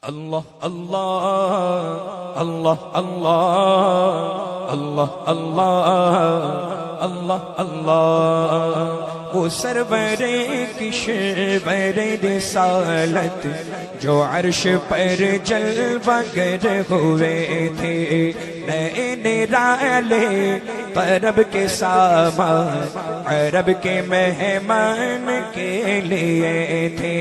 اللہ اللہ اللہ اللہ اللہ اللہ اللہ اللہ وہ سرور کشور رسالت جو عرش پر جلوہ گر ہوئے تھے، نئے نرالے طرب کے سامان عرب کے مہمان کے لیے تھے،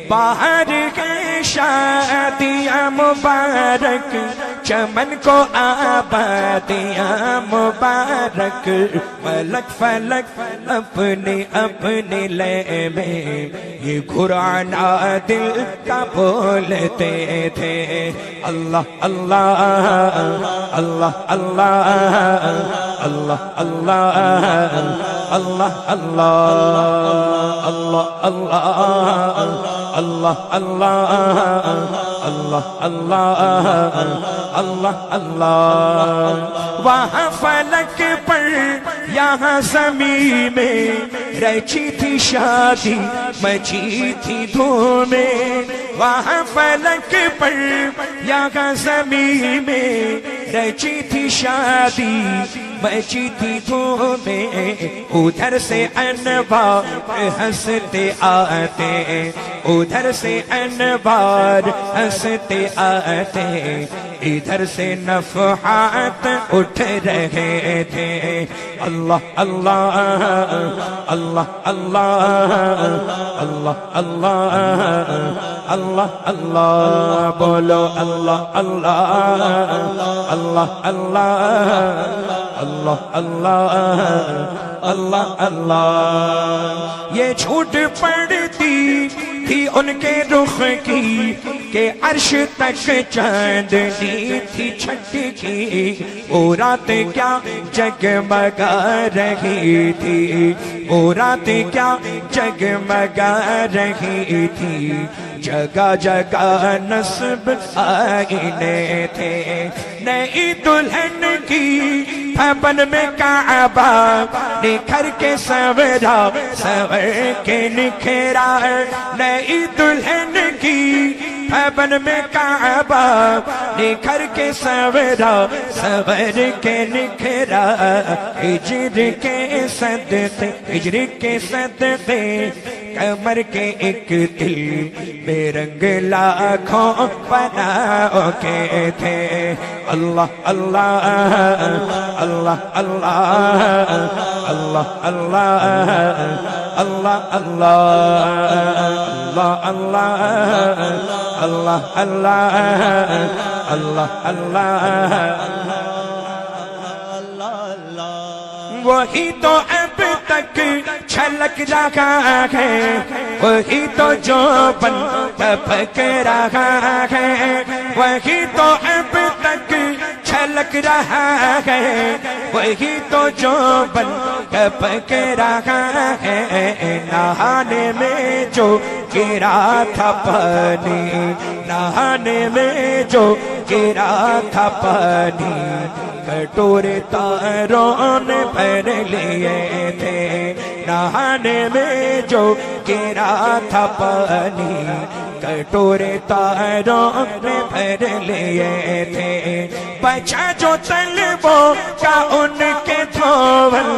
باہر کے شادیاں مبارک چمن کو آبادیاں مبارک، ملک فلک اپنے اپنے لے میں یہ قرآن دل کا بولتے تھے، اللہ اللہ اللہ اللہ اللہ اللہ اللہ اللہ اللہ اللہ اللہ اللہ اللہ اللہ اللہ وہاں فلک پر یہاں زمین میں رچی تھی شادی مچی تھی دھومیں، وہاں فلک پر یہاں زمین میں رچی تھی شادی مچی تھی دھومیں، ادھر سے انوار ہنستے آتے ادھر سے انوار ہنستے آتے، ادھر سے نفحات اٹھ رہے تھے، اللہ اللہ اللہ اللہ اللہ اللہ اللہ اللہ بولو اللہ اللہ اللہ اللہ اللہ اللہ اللہ اللہ یہ جھوٹ پڑتی تھی ان کے رخ کی کہ عرش تک چاندنی تھی چھٹکی، وہ رات کیا جگمگا رہی تھی، وہ رات کیا جگمگا رہی تھی، جگہ جگہ نصب آئینے تھے، نئی دلہن کی بھون میں کعبہ نکھر کے سورا سور کے نکھرا، نئی دلہن کی بھون میں کعبہ نکھر کے سورا سور کے نکھرا، ہجر کے صدقے ہجر کے صدقے کمر کے ایک دل بے رنگ لاکھوں بناؤ کے تھے، اللہ اللہ اللہ اللہ اللہ اللہ اللہ اللہ اللہ اللہ اللہ اللہ اللہ وہی تو اب تک چھلک رہا ہے، وہی تو جو بن ٹپک رہا ہے، وہی تو اب تک چھلک رہا ہے، وہی تو جو بن ٹپک رہا ہے، نہانے میں جو گرا تھا پانی نہانے میں جو گرا تھا پانی، کٹورے تاروں نے بھر لیے تھے، نہانے میں جو گرا تھا پانی کٹورے تاروں نے بھر لیے تھے، بچا جو طلبوں کا ان کے دھول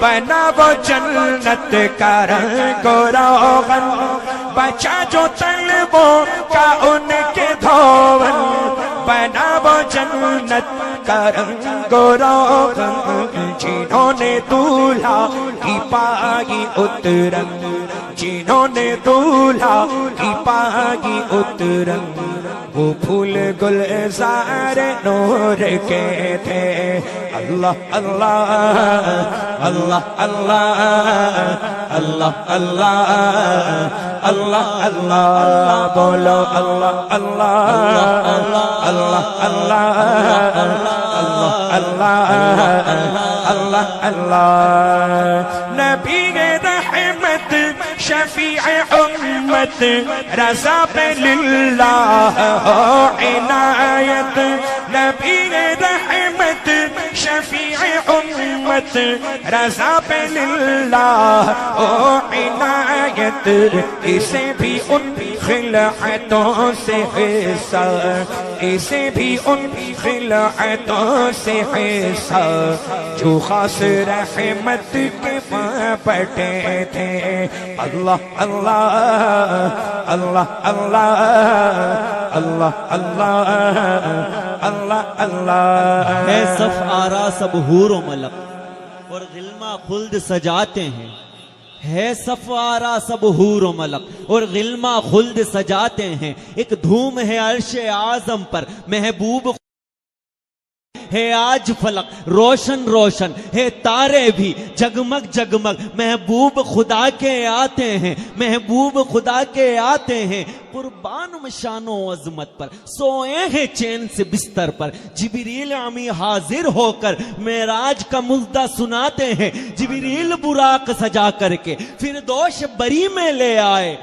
بنا وہ جنت کا رنگ و روغن، بچا جو طلبوں کا ان کے دھول بنا وہ جنت کا رنگ و روغن، جنہوں نے دولہا کی پائی اترن جنہوں نے دولہا کی پائی اترن، وہ پھول گلزار نور کے تھے، اللہ اللہ اللہ اللہ اللہ اللہ اللہ اللہ بولو اللہ اللہ اللہ اللہ اللہ اللہ اللہ اللہ نبی رحمت شفیع امت رضا پہ للہ ہو عنایت، نبی رحمت شفیع امت رضا پہ للہ ہو عنایت، اسے بھی ان خلعتوں سے حصہ، اسے بھی ان خلعتوں سے حصہ جو خاص رحمت کے پٹے تھے۔ اللہ اللہ اللہ اللہ اللہ اللہ اللہ اللہ۔ ہے صف آرا سب حور و ملک اور غلمہ خلد سجاتے ہیں، ہے صف آرا سب حور و ملک اور غلمہ خلد سجاتے ہیں، ایک دھوم ہے عرش اعظم پر محبوب ہے آج فلک روشن روشن ہے تارے بھی جگمگ جگمگ محبوب خدا کے آتے ہیں، محبوب خدا کے آتے ہیں، قربان شان و عظمت پر سوئے ہیں چین سے بستر پر، جبریل امی حاضر ہو کر معراج کا مژدہ سناتے ہیں، جبریل براق سجا کر کے فردوس بری میں لے آئے،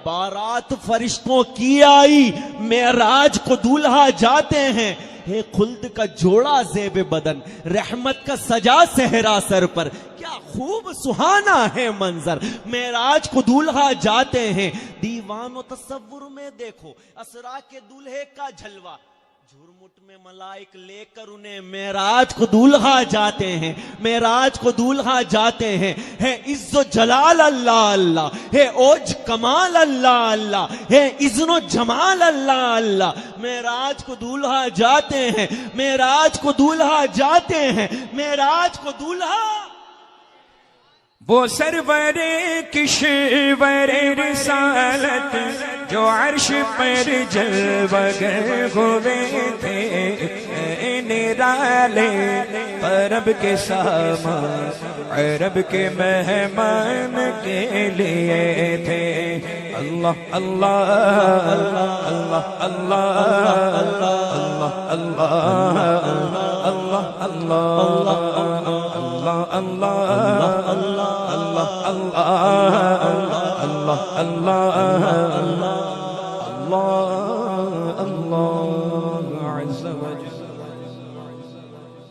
بارات فرشتوں کی آئی معراج کو دولہا جاتے ہیں، ہے خلد کا جوڑا زیب بدن رحمت کا سجا صحرا سر پر، کیا خوب سہانا ہے منظر معراج کو دولہا جاتے ہیں، دیوان و تصور میں دیکھو اسرا کے دولہے کا جھلوا، جھرمٹ میں ملائک لے کر انہیں معراج کو دولہا جاتے ہیں، معراج کو دولہا جاتے ہیں، ہے عز و جلال اللہ اللہ، ہے اوج کمال اللہ اللہ، ہے اذن و جمال اللہ اللہ، معراج کو دولہا جاتے ہیں، معراج کو دولہا جاتے ہیں، معراج کو دولہا۔ وہ سرور کشور رسالت جو عرش پر جلوہ گر ہوئے تھے، نرالے عرب کے سامان عرب کے مہمان کے لیے تھے۔ اللہ اللہ اللہ اللہ اللہ اللہ اللہ اللہ اللہ اللہ اللہ عز وجل۔